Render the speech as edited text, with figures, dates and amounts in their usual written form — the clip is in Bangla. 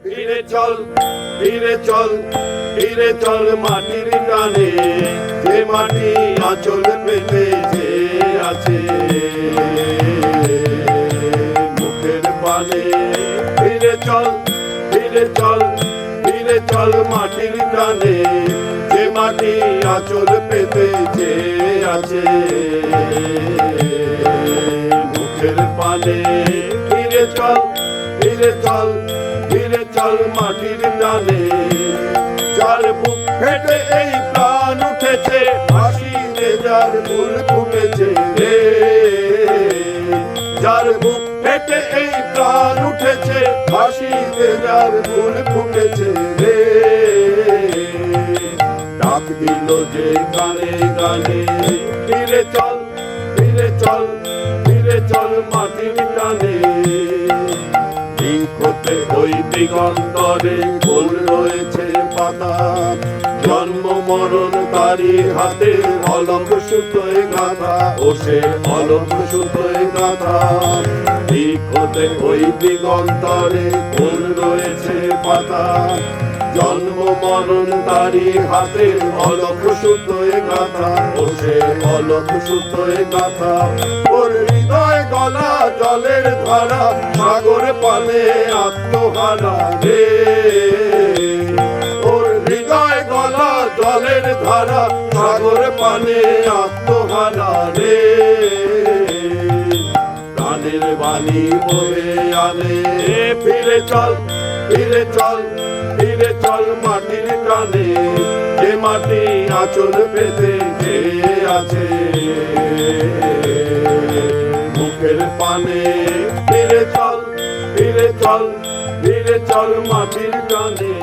ফিরে চল ফিরে চল ফিরে চল মাটির টানে, যে মাটি আঁচল পেতে যে আছে মুখের পানে। ফিরে চল ফিরে চল ফিরে চল মাটির টানে, যে মাটি আঁচল পেতে যে আছে মুখের পানে। ফিরে চল ফিরে চল ফিরে চল মাটির টানে, যার বুক ফেটে এই প্রাণ উঠেছে, হাসিতে যার ফুল ফুটেছে রে। যার বুক ফেটে এই প্রাণ উঠেছে, হাসিতে যার ফুল ফুটেছে রে। ডাক দিল যে গানে গানে, ফিরে চল ফিরে চল ফিরে চল মাটির টানে। দিকতে ওই দিগন্তরে ফুল রয়েছে পাতা, জন্ম মরণ তারি হাতে অলক সুতোয় গাথা, ও সে অলক সুতোয় গাথা। দিকতে ওই দিগন্তরে ফুল রয়েছে পাতা, জন্ম মরণ তারি হাতে অলক সুতোয় গাথা, ও সে অলক সুতোয় গাথা। ওর হৃদয় গলা জলের ধারা, সাগর পানে আত্মহারা রে। ওর হৃদয় গলা জলের ধারা, সাগর পানে আত্মহারা রে। প্রাণের বাণী বয়ে আনে, ফিরে চল ফিরে চল ফিরে চল মাটির টানে, যে মাটি আঁচল পেতে যে আছে মুখের পানে। ফিরে চল ফিরে চল ফিরে চল মাটির টানে।